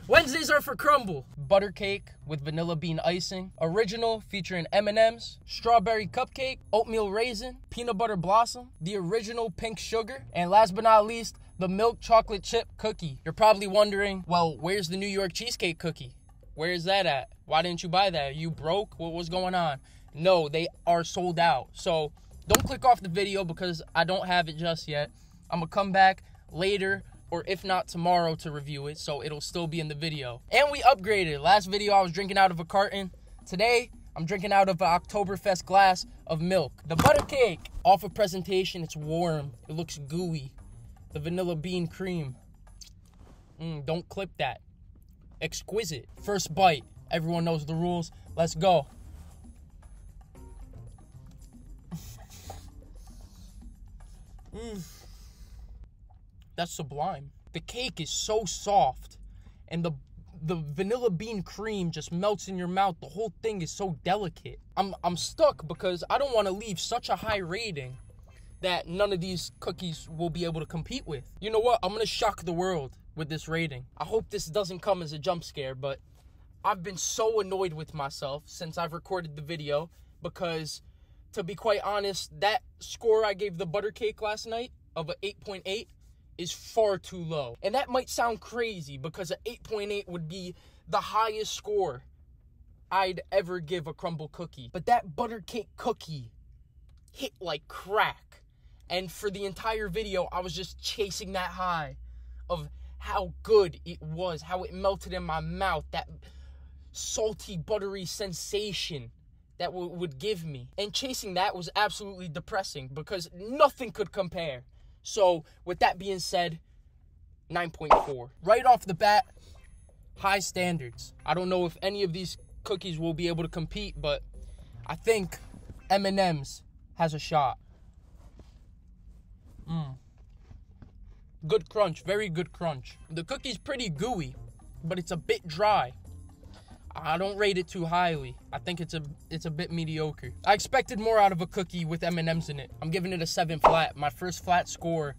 Wednesdays are for Crumbl. Butter cake with vanilla bean icing. Original featuring M&M's. Strawberry cupcake. Oatmeal raisin. Peanut butter blossom. The original pink sugar. And last but not least, the milk chocolate chip cookie. You're probably wondering, well, where's the New York cheesecake cookie? Where is that at? Why didn't you buy that? Are you broke? What was going on? No, they are sold out. So don't click off the video because I don't have it just yet. I'm going to come back later, or if not tomorrow, to review it, so it'll still be in the video. And we upgraded. Last video I was drinking out of a carton. Today I'm drinking out of an Oktoberfest glass of milk. The butter cake, off of presentation, it's warm, it looks gooey. The vanilla bean cream, don't clip that. Exquisite. First bite, everyone knows the rules. Let's go. That's sublime. The cake is so soft, and the vanilla bean cream just melts in your mouth. The whole thing is so delicate. I'm stuck because I don't want to leave such a high rating that none of these cookies will be able to compete with. You know what? I'm gonna shock the world with this rating. I hope this doesn't come as a jump scare, but I've been so annoyed with myself since I've recorded the video because, to be quite honest, that score I gave the butter cake last night of an 8.8 is far too low. And that might sound crazy because an 8.8 would be the highest score I'd ever give a Crumbl cookie. But that butter cake cookie hit like crack. And for the entire video, I was just chasing that high of how good it was, how it melted in my mouth, that salty, buttery sensation that would give me. And chasing that was absolutely depressing because nothing could compare. So, with that being said, 9.4. Right off the bat, high standards. I don't know if any of these cookies will be able to compete, but I think M&M's has a shot. Good crunch, very good crunch. The cookie's pretty gooey, but it's a bit dry. I don't rate it too highly. I think it's a bit mediocre. I expected more out of a cookie with M&M's in it. I'm giving it a 7 flat. My first flat score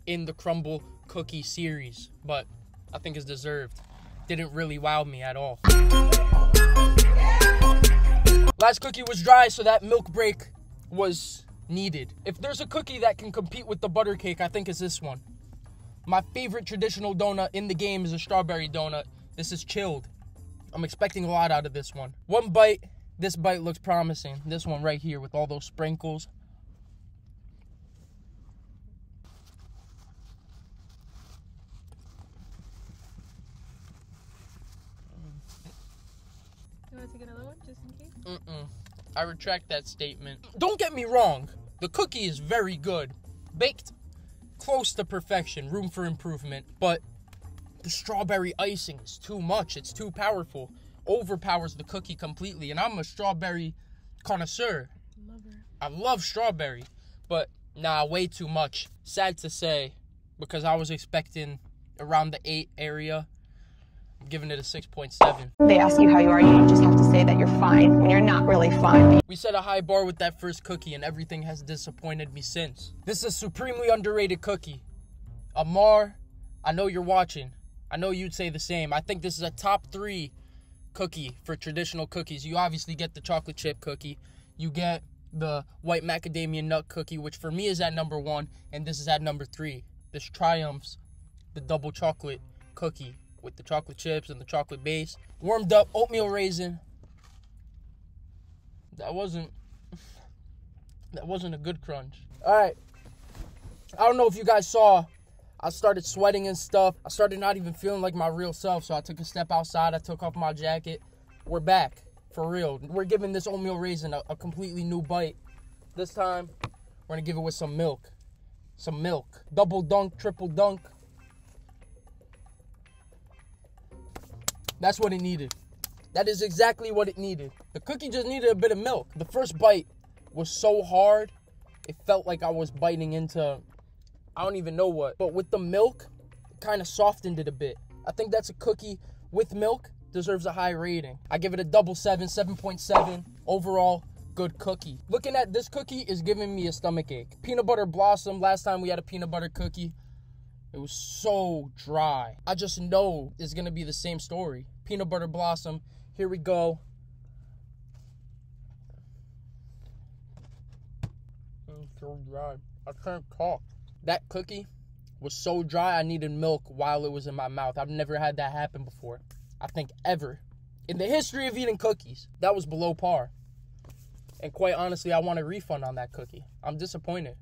in the Crumbl cookie series, but I think it's deserved. Didn't really wow me at all. Last cookie was dry, so that milk break was needed. If there's a cookie that can compete with the butter cake, I think it's this one. My favorite traditional donut in the game is a strawberry donut. This is chilled. I'm expecting a lot out of this one. One bite, this bite looks promising. This one right here with all those sprinkles. You want to take another one just in case? I retract that statement. Don't get me wrong. The cookie is very good. Baked close to perfection. Room for improvement. But the strawberry icing is too much. It's too powerful. Overpowers the cookie completely. And I'm a strawberry connoisseur. Lover. I love strawberry. But, nah, way too much. Sad to say, because I was expecting around the 8 area. I'm giving it a 6.7. They ask you how you are, you just have to say that you're fine when you're not really fine. We set a high bar with that first cookie, and everything has disappointed me since. This is a supremely underrated cookie. Amar, I know you're watching. I know you'd say the same. I think this is a top 3 cookie for traditional cookies. You obviously get the chocolate chip cookie. You get the white macadamia nut cookie, which for me is at number 1, and this is at number 3. This triumphs the double chocolate cookie with the chocolate chips and the chocolate base. Warmed up oatmeal raisin. That wasn't a good crunch. All right. I don't know if you guys saw, I started sweating and stuff. I started not even feeling like my real self, so I took a step outside. I took off my jacket. We're back, for real. We're giving this oatmeal raisin a completely new bite. This time, we're going to give it with some milk. Some milk. Double dunk, triple dunk. That's what it needed. That is exactly what it needed. The cookie just needed a bit of milk. The first bite was so hard, it felt like I was biting into, I don't even know what. But with the milk, it kind of softened it a bit. I think that's a cookie with milk, deserves a high rating. I give it a double 7, 7.7. Overall, good cookie. Looking at this cookie is giving me a stomach ache. Peanut butter blossom. Last time we had a peanut butter cookie. It was so dry. I just know it's going to be the same story. Peanut butter blossom. Here we go. It's so dry. I can't talk. That cookie was so dry I needed milk while it was in my mouth. I've never had that happen before. I think ever. In the history of eating cookies, that was below par. And quite honestly, I want a refund on that cookie. I'm disappointed.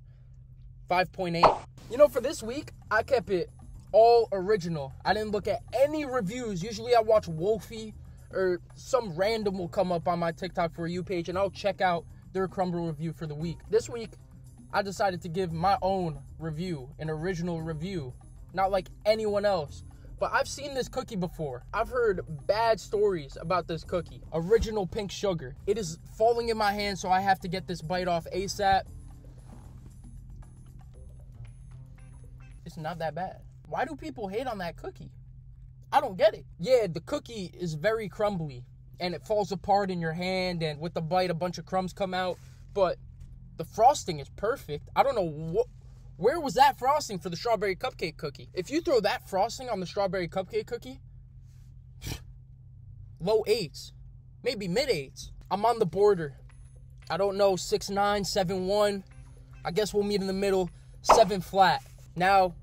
5.8. You know, for this week, I kept it all original. I didn't look at any reviews. Usually I watch Wolfie or some random will come up on my TikTok For You page and I'll check out their Crumbl review for the week. This week, I decided to give my own review, an original review, not like anyone else. But I've seen this cookie before. I've heard bad stories about this cookie. Original pink sugar. It is falling in my hand, so I have to get this bite off ASAP. It's not that bad. Why do people hate on that cookie? I don't get it. Yeah, the cookie is very crumbly, and it falls apart in your hand, and with the bite, a bunch of crumbs come out. But the frosting is perfect. I don't know where was that frosting for the strawberry cupcake cookie? If you throw that frosting on the strawberry cupcake cookie, low 8s, maybe mid 8s. I'm on the border. I don't know, 6'9", 7'1". I guess we'll meet in the middle, 7 flat. Now,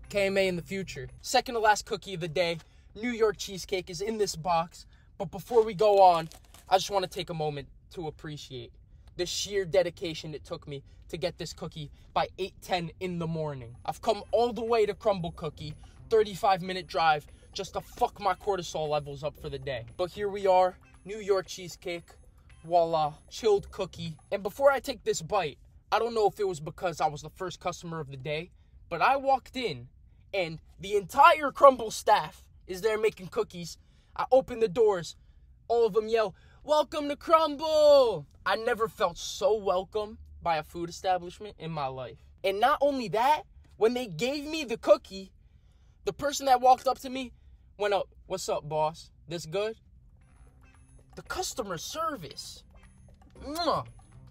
KMA in the future. Second to last cookie of the day, New York cheesecake is in this box. But before we go on, I just want to take a moment to appreciate the sheer dedication it took me to get this cookie by 8:10 in the morning. I've come all the way to Crumbl Cookie, 35-minute drive, just to fuck my cortisol levels up for the day. But here we are, New York cheesecake, voila, chilled cookie. And before I take this bite, I don't know if it was because I was the first customer of the day, but I walked in and the entire Crumbl staff is there making cookies. I open the doors, all of them yell, "Welcome to Crumbl!" I never felt so welcome by a food establishment in my life. And not only that, when they gave me the cookie, the person that walked up to me went up, "What's up, boss? This good?" The customer service,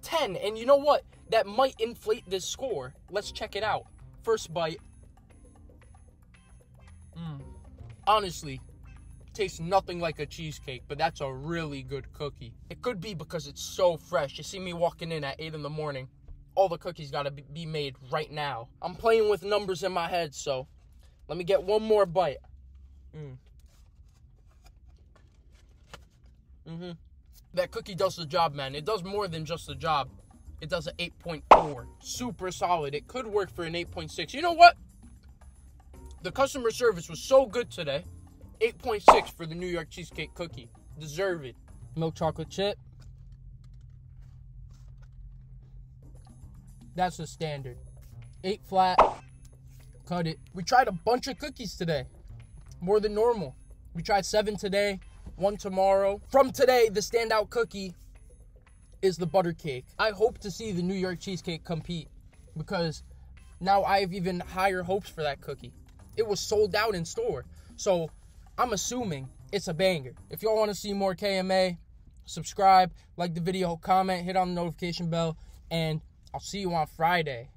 10. And you know what? That might inflate this score. Let's check it out. First bite. Honestly, tastes nothing like a cheesecake, but that's a really good cookie. It could be because it's so fresh. You see me walking in at 8 in the morning. All the cookies gotta be made right now. I'm playing with numbers in my head, so let me get one more bite. That cookie does the job, man. It does more than just the job. It does an 8.4. Super solid. It could work for an 8.6. You know what? The customer service was so good today. 8.6 for the New York cheesecake cookie. Deserve it. Milk chocolate chip. That's the standard. 8 flat. Cut it. We tried a bunch of cookies today. More than normal. We tried 7 today. 1 tomorrow. From today, the standout cookie is the butter cake. I hope to see the New York cheesecake compete because now I have even higher hopes for that cookie. It was sold out in store. So I'm assuming it's a banger. If y'all want to see more KMA, subscribe, like the video, comment, hit on the notification bell, and I'll see you on Friday.